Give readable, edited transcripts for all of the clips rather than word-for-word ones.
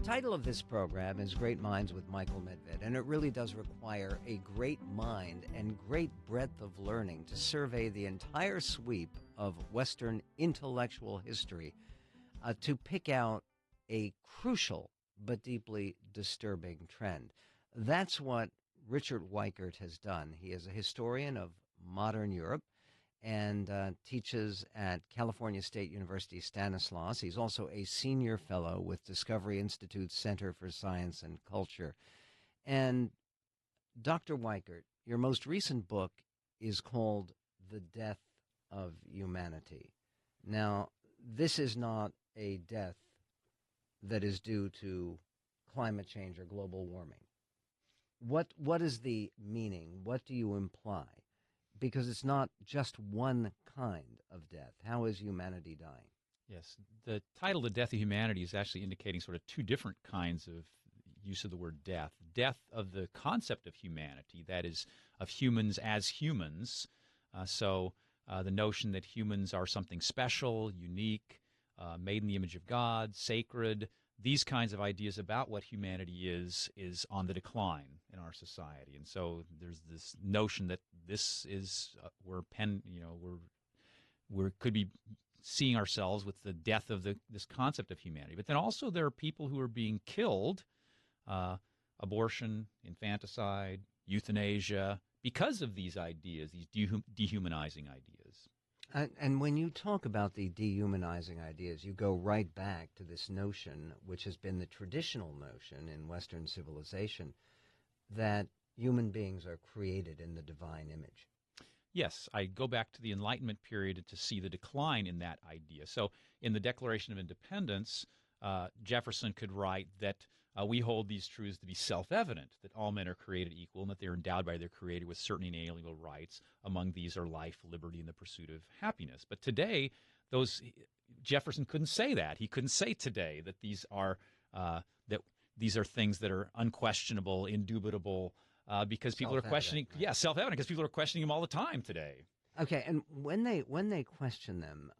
title of this program is Great Minds with Michael Medved, and it really does require a great mind and great breadth of learning to survey the entire sweep of Western intellectual history to pick out a crucial but deeply disturbing trend. That's what Richard Weikart has done. He is a historian of modern Europe and teaches at California State University Stanislaus. He's also a senior fellow with Discovery Institute's Center for Science and Culture. And Dr. Weikart, your most recent book is called The Death of Humanity. Now, this is not a death that is due to climate change or global warming. What is the meaning? What do you imply? Because it's not just one kind of death. How is humanity dying? Yes, the title, The Death of Humanity, is actually indicating sort of two different kinds of use of the word death. Death of the concept of humanity, that is, of humans as humans. So the notion that humans are something special, unique, made in the image of God, sacred, these kinds of ideas about what humanity is on the decline in our society. And so there's this notion that this is we could be seeing ourselves with the death of this concept of humanity. But then also there are people who are being killed, abortion, infanticide, euthanasia, because of these ideas, these dehumanizing ideas. And when you talk about the dehumanizing ideas, you go right back to this notion, which has been the traditional notion in Western civilization, that human beings are created in the divine image. Yes, I go back to the Enlightenment period to see the decline in that idea. So in the Declaration of Independence, Jefferson could write that we hold these truths to be self-evident, that all men are created equal and that they are endowed by their Creator with certain inalienable rights. Among these are life, liberty, and the pursuit of happiness. But today, Jefferson couldn't say that. He couldn't say today that these are things that are unquestionable, indubitable, because people are questioning. Right? Yeah, self-evident because people are questioning them all the time today. Okay, and when they question them,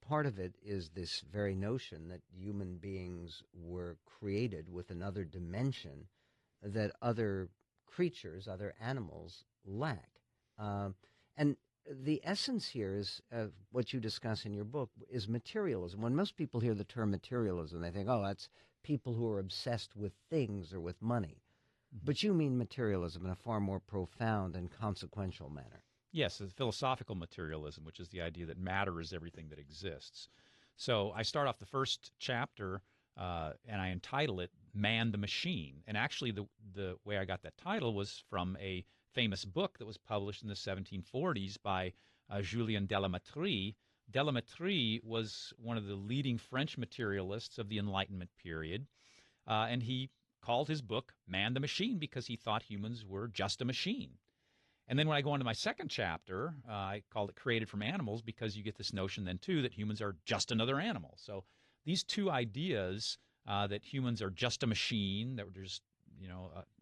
part of it is this very notion that human beings were created with another dimension that other creatures, other animals, lack. And the essence here is what you discuss in your book is materialism. When most people hear the term materialism, they think, oh, that's people who are obsessed with things or with money. Mm-hmm. But you mean materialism in a far more profound and consequential manner. Yes, the philosophical materialism, which is the idea that matter is everything that exists. So I start off the first chapter, and I entitle it Man the Machine. And actually the way I got that title was from a famous book that was published in the 1740s by Julien Delametre. Delametre was one of the leading French materialists of the Enlightenment period, and he called his book Man the Machine because he thought humans were just a machine. And then when I go on to my second chapter, I call it Created from Animals because you get this notion then, too, that humans are just another animal. So these two ideas that humans are just a machine, that we're just,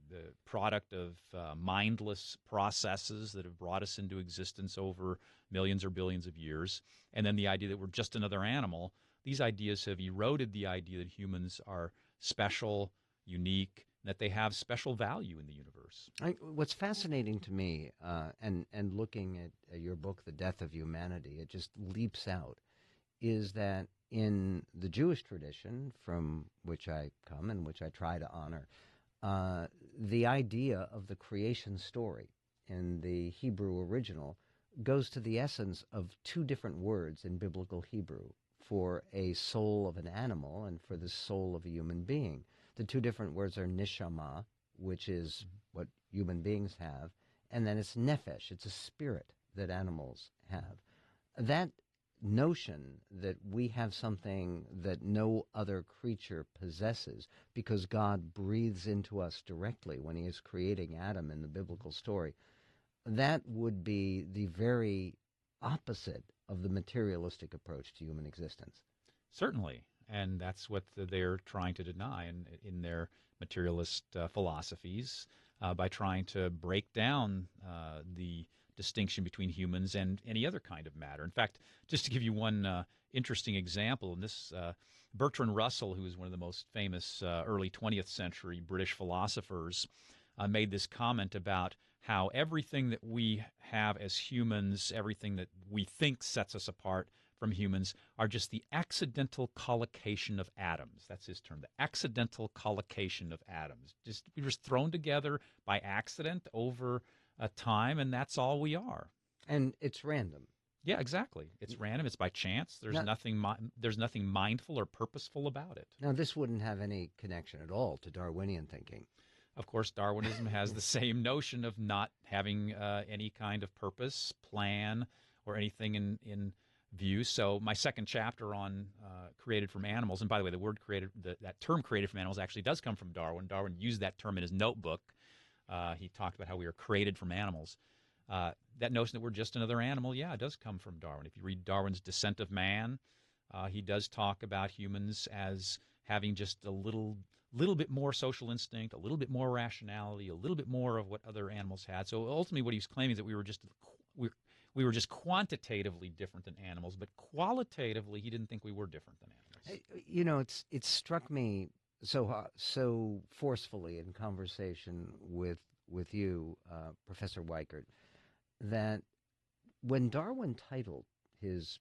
the product of mindless processes that have brought us into existence over millions or billions of years, and then the idea that we're just another animal, these ideas have eroded the idea that humans are special, unique, that they have special value in the universe. What's fascinating to me, and looking at your book, The Death of Humanity, it just leaps out, is that in the Jewish tradition, from which I come and which I try to honor, the idea of the creation story in the Hebrew original goes to the essence of two different words in biblical Hebrew for a soul of an animal and for the soul of a human being. The two different words are neshama, which is what human beings have, and then it's nephesh, it's a spirit that animals have. That notion that we have something that no other creature possesses because God breathes into us directly when he is creating Adam in the biblical story, that would be the very opposite of the materialistic approach to human existence. Certainly. And that's what they're trying to deny in their materialist philosophies by trying to break down the distinction between humans and any other kind of matter. In fact, just to give you one interesting example. And this Bertrand Russell, who was one of the most famous early 20th century British philosophers, made this comment about how everything that we have as humans, everything that we think sets us apart from humans, are just the accidental collocation of atoms. That's his term, the accidental collocation of atoms. We're just thrown together by accident over a time, and that's all we are. And it's random. Yeah, exactly. It's random. It's by chance. There's nothing mindful or purposeful about it. Now, this wouldn't have any connection at all to Darwinian thinking. Of course, Darwinism has the same notion of not having any kind of purpose, plan, or anything in view. So my second chapter on created from animals, and by the way, the word created, that term created from animals actually does come from Darwin. Darwin used that term in his notebook. He talked about how we are created from animals. That notion that we're just another animal, yeah, it does come from Darwin. If you read Darwin's Descent of Man, he does talk about humans as having just a little bit more social instinct, a little bit more rationality, a little bit more of what other animals had. So ultimately what he was claiming is that we were just quantitatively different than animals, but qualitatively he didn't think we were different than animals. You know, it struck me so forcefully in conversation with you, Professor Weikart, that when Darwin titled his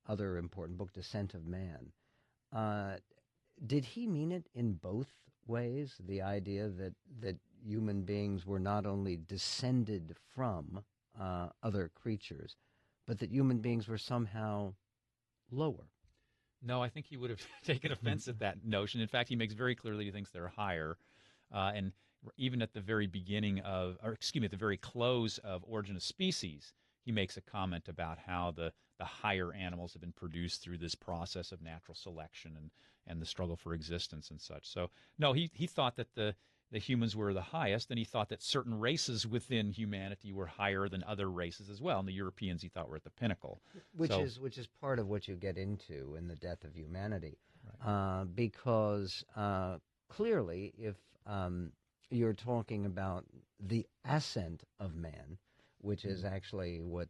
other important book, Descent of Man, did he mean it in both ways? The idea that human beings were not only descended from other creatures, but that human beings were somehow lower? No, I think he would have taken offense at that notion. In fact, he makes very clearly he thinks they're higher. And even at the very at the very close of Origin of Species, he makes a comment about how the higher animals have been produced through this process of natural selection and the struggle for existence and such. So, no, he thought that the humans were the highest, and he thought that certain races within humanity were higher than other races as well. And the Europeans, he thought, were at the pinnacle. Which is part of what you get into in The Death of Humanity. Right. Because clearly, if you're talking about the ascent of man, which is actually what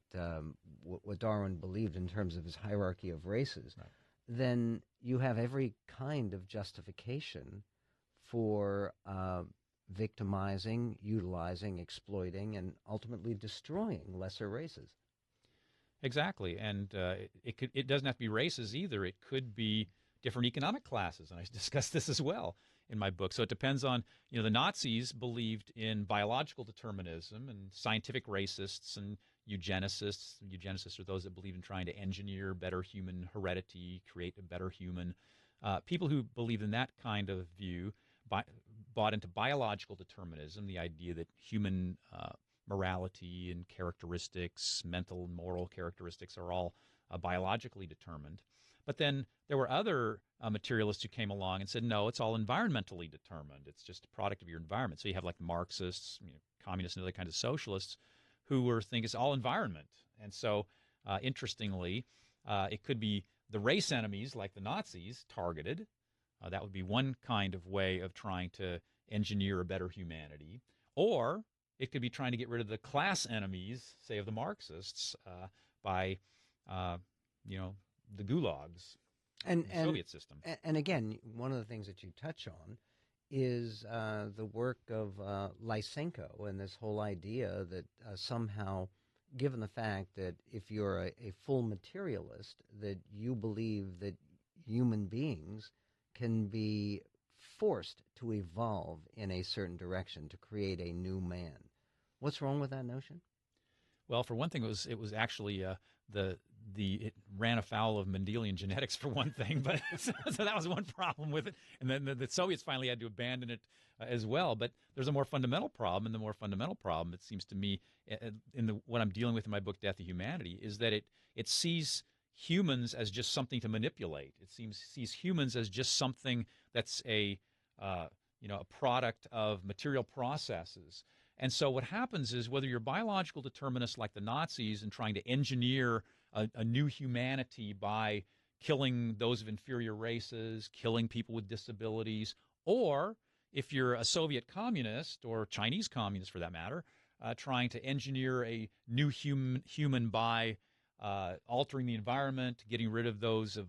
Darwin believed in terms of his hierarchy of races, right, then you have every kind of justification for victimizing, utilizing, exploiting, and ultimately destroying lesser races. Exactly, and it doesn't have to be races either. It could be different economic classes, and I discuss this as well in my book. So it depends on, the Nazis believed in biological determinism, and scientific racists and eugenicists. Eugenicists are those that believe in trying to engineer better human heredity, create a better human. People who believe in that kind of view bought into biological determinism, the idea that human morality and characteristics, mental and moral characteristics are all biologically determined. But then there were other materialists who came along and said, no, it's all environmentally determined. It's just a product of your environment. So you have like Marxists, communists and other kinds of socialists who were thinking it's all environment. And so interestingly, it could be the race enemies like the Nazis targeted. That would be one kind of way of trying to engineer a better humanity. Or it could be trying to get rid of the class enemies, say, of the Marxists by, the gulags, and the Soviet system. And again, one of the things that you touch on is the work of Lysenko and this whole idea that somehow, given the fact that if you're a full materialist, that you believe that human beings can be forced to evolve in a certain direction to create a new man. What's wrong with that notion? Well, for one thing, it was actually it ran afoul of Mendelian genetics for one thing, but so that was one problem with it. And then the Soviets finally had to abandon it as well. But there's a more fundamental problem, and the more fundamental problem, it seems to me, what I'm dealing with in my book, Death of Humanity, is that it sees humans as just something to manipulate. It sees humans as just something that's a product of material processes. And so what happens is, whether you're biological determinists like the Nazis and trying to engineer a new humanity by killing those of inferior races, killing people with disabilities, or if you're a Soviet communist or Chinese communist for that matter, trying to engineer a new human by altering the environment, getting rid of those of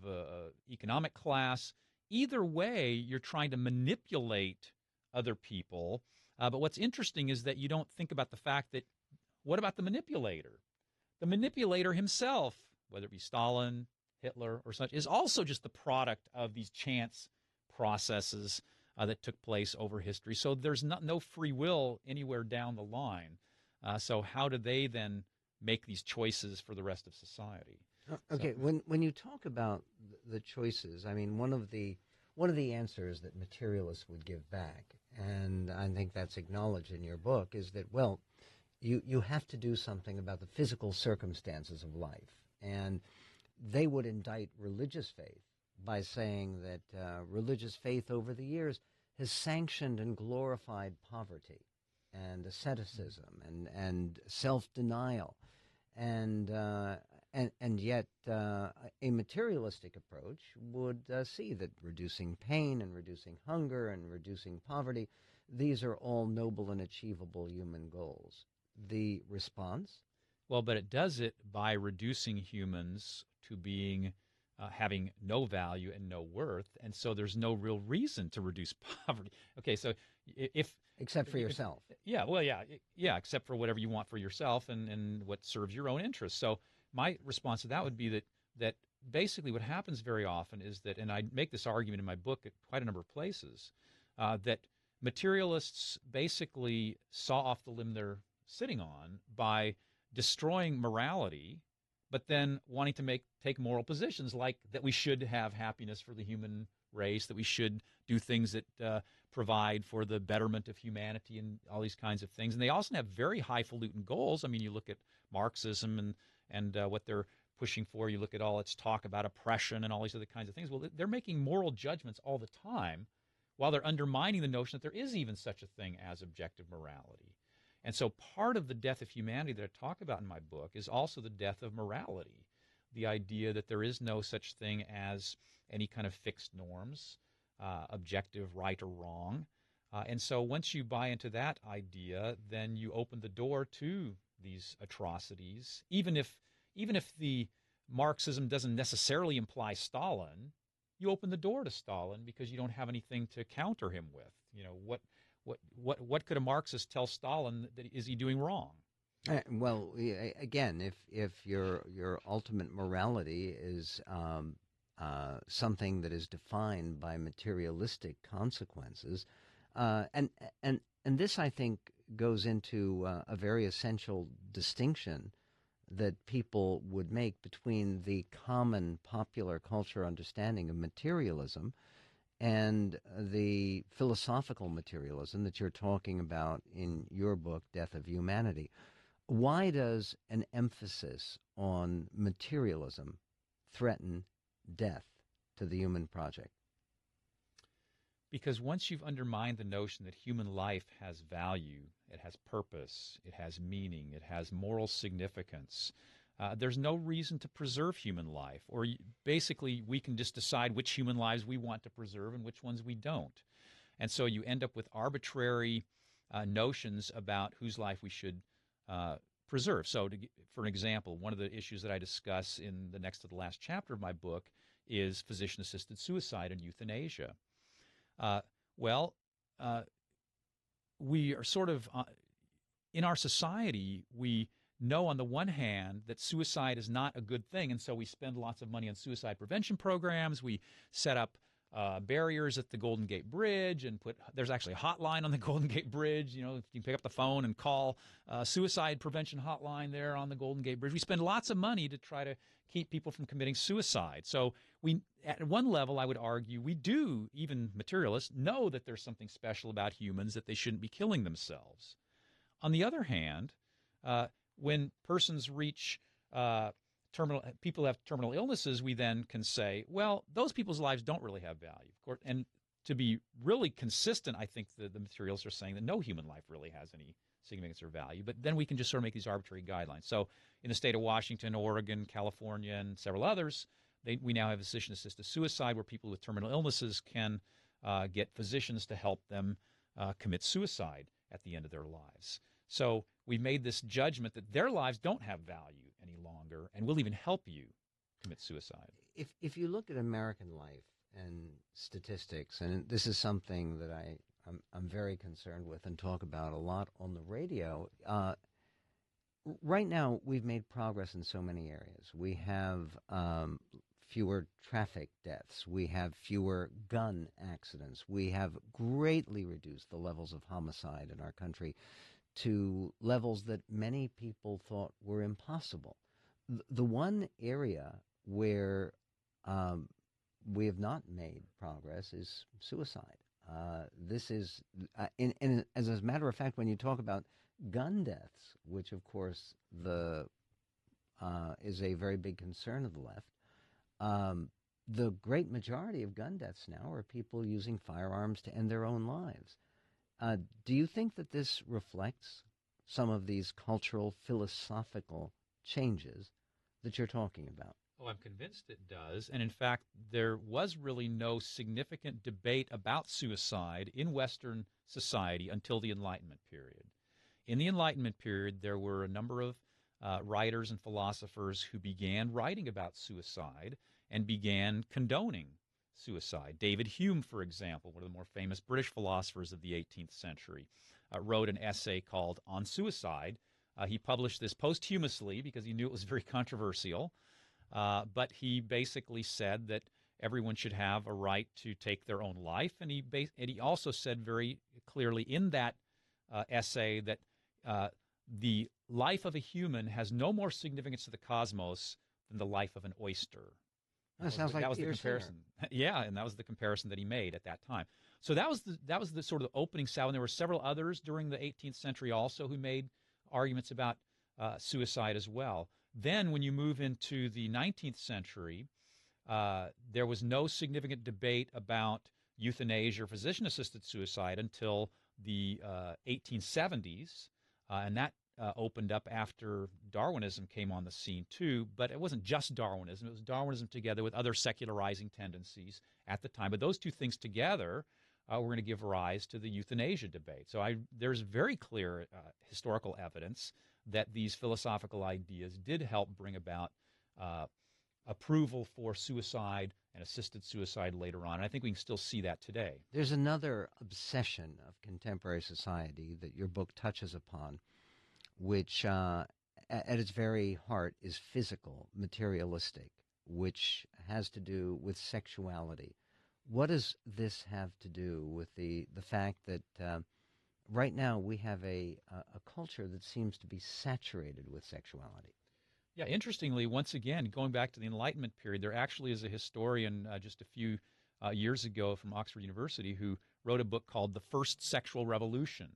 economic class. Either way, you're trying to manipulate other people. But what's interesting is that you don't think about the fact that, what about the manipulator? The manipulator himself, whether it be Stalin, Hitler, or such, is also just the product of these chance processes that took place over history. So there's no free will anywhere down the line. So how do they then make these choices for the rest of society? Okay, so, when you talk about the choices, I mean, one of the answers that materialists would give back, and I think that's acknowledged in your book, is that, well, you have to do something about the physical circumstances of life. And they would indict religious faith by saying that religious faith over the years has sanctioned and glorified poverty and asceticism and self-denial. And yet a materialistic approach would see that reducing pain and reducing hunger and reducing poverty, these are all noble and achievable human goals. The response? Well, but it does it by reducing humans to being having no value and no worth, and so there's no real reason to reduce poverty. Okay, so if except for yourself. Yeah, well, yeah, except for whatever you want for yourself and what serves your own interests. So my response to that would be that basically what happens very often is that, and I make this argument in my book at quite a number of places, that materialists basically saw off the limb they're sitting on by destroying morality, but then wanting to take moral positions like that we should have happiness for the human race, that we should do things that provide for the betterment of humanity and all these kinds of things. And they also have very highfalutin goals. I mean, you look at Marxism and what they're pushing for. You look at all its talk about oppression and all these other kinds of things. Well, they're making moral judgments all the time while they're undermining the notion that there is even such a thing as objective morality. And so part of the death of humanity that I talk about in my book is also the death of morality, the idea that there is no such thing as any kind of fixed norms, objective right or wrong. And so once you buy into that idea, then you open the door to these atrocities. Even if the Marxism doesn't necessarily imply Stalin, you open the door to Stalin because you don't have anything to counter him with. You know, what could a Marxist tell Stalin that is he doing wrong? Well, again, if your ultimate morality is something that is defined by materialistic consequences, and this, I think, goes into a very essential distinction that people would make between the common popular culture understanding of materialism and the philosophical materialism that you're talking about in your book, Death of Humanity. Why does an emphasis on materialism threaten death to the human project? Because once you've undermined the notion that human life has value, it has purpose, it has meaning, it has moral significance, there's no reason to preserve human life. Or basically, we can just decide which human lives we want to preserve and which ones we don't. And so you end up with arbitrary notions about whose life we should preserve. So for an example, one of the issues that I discuss in the next to the last chapter of my book is physician-assisted suicide and euthanasia. We are sort of, in our society, we know on the one hand that suicide is not a good thing, and so we spend lots of money on suicide prevention programs. We set up barriers at the Golden Gate Bridge and there's actually a hotline on the Golden Gate Bridge. You know, you can pick up the phone and call suicide prevention hotline there on the Golden Gate Bridge. We spend lots of money to try to keep people from committing suicide. So we, at one level, I would argue, we do, even materialists, know that there's something special about humans, that they shouldn't be killing themselves. On the other hand, when persons reach people have terminal illnesses, we then can say, well, those people's lives don't really have value. Of course, and to be really consistent, I think the materialists are saying that no human life really has any significance or value. But then we can just sort of make these arbitrary guidelines. So in the state of Washington, Oregon, California, and several others, we now have physician-assisted suicide where people with terminal illnesses can get physicians to help them commit suicide at the end of their lives. So we've made this judgment that their lives don't have value any longer, and we'll even help you commit suicide. If you look at American life and statistics, and this is something that I'm very concerned with and talk about a lot on the radio, right now we've made progress in so many areas. We have fewer traffic deaths. We have fewer gun accidents. We have greatly reduced the levels of homicide in our country to levels that many people thought were impossible. The one area where we have not made progress is suicide. This is, as a matter of fact, when you talk about gun deaths, which of course is a very big concern of the left, the great majority of gun deaths now are people using firearms to end their own lives. Do you think that this reflects some of these cultural, philosophical changes that you're talking about? Oh, I'm convinced it does. And in fact, there was really no significant debate about suicide in Western society until the Enlightenment period. In the Enlightenment period, there were a number of writers and philosophers who began writing about suicide and began condoning suicide. David Hume, for example, one of the more famous British philosophers of the 18th century, wrote an essay called On Suicide. He published this posthumously because he knew it was very controversial, but he basically said that everyone should have a right to take their own life, and he also said very clearly in that essay that the life of a human has no more significance to the cosmos than the life of an oyster. That sounds like the comparison. Yeah, and that was the comparison that he made at that time. So that was the sort of opening salve. And there were several others during the 18th century also who made arguments about suicide as well. Then when you move into the 19th century, there was no significant debate about euthanasia or physician-assisted suicide until the 1870s, and that opened up after Darwinism came on the scene too. But it wasn't just Darwinism. It was Darwinism together with other secularizing tendencies at the time. But those two things together were going to give rise to the euthanasia debate. So there's very clear historical evidence that these philosophical ideas did help bring about approval for suicide and assisted suicide later on. And I think we can still see that today. There's another obsession of contemporary society that your book touches upon, which at its very heart is physical, materialistic, which has to do with sexuality. What does this have to do with the fact that right now we have a culture that seems to be saturated with sexuality? Yeah, interestingly, once again, going back to the Enlightenment period, there actually is a historian just a few years ago from Oxford University who wrote a book called The First Sexual Revolution.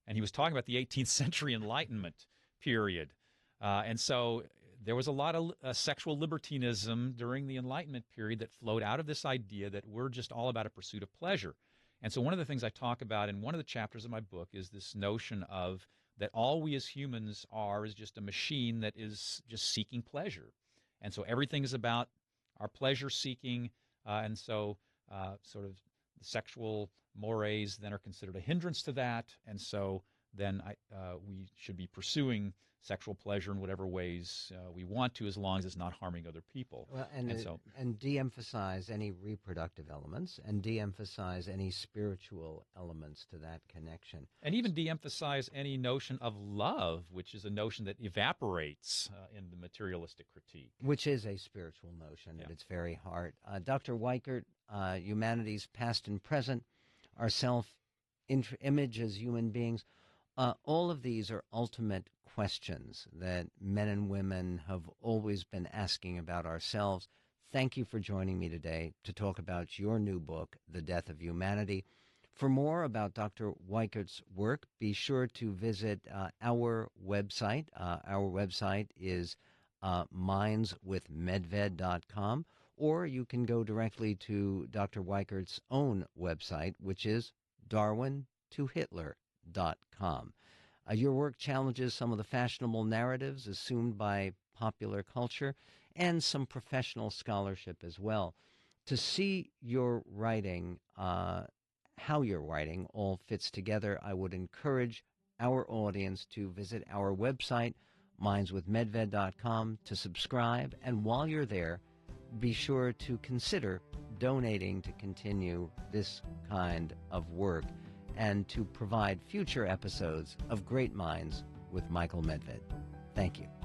And he was talking about the 18th century Enlightenment period. And so there was a lot of sexual libertinism during the Enlightenment period that flowed out of this idea that we're just all about a pursuit of pleasure. And so one of the things I talk about in one of the chapters of my book is this notion of that all we as humans are is just a machine that is just seeking pleasure. And so everything is about our pleasure seeking, and so sort of sexual mores then are considered a hindrance to that, and so then we should be pursuing sexual pleasure in whatever ways we want to, as long as it's not harming other people. Well, and de-emphasize any reproductive elements, and de-emphasize any spiritual elements to that connection. And even de-emphasize any notion of love, which is a notion that evaporates in the materialistic critique. Which is a spiritual notion at its very heart. Dr. Weikart, humanity's past and present, our self-image as human beings, all of these are ultimate questions that men and women have always been asking about ourselves. Thank you for joining me today to talk about your new book, The Death of Humanity. For more about Dr. Weikart's work, be sure to visit our website. Our website is mindswithmedved.com, or you can go directly to Dr. Weikart's own website, which is darwintohitler.com. Your work challenges some of the fashionable narratives assumed by popular culture and some professional scholarship as well. To see your writing, how your writing all fits together, I would encourage our audience to visit our website, mindswithmedved.com, to subscribe. And while you're there, be sure to consider donating to continue this kind of work and to provide future episodes of Great Minds with Michael Medved. Thank you.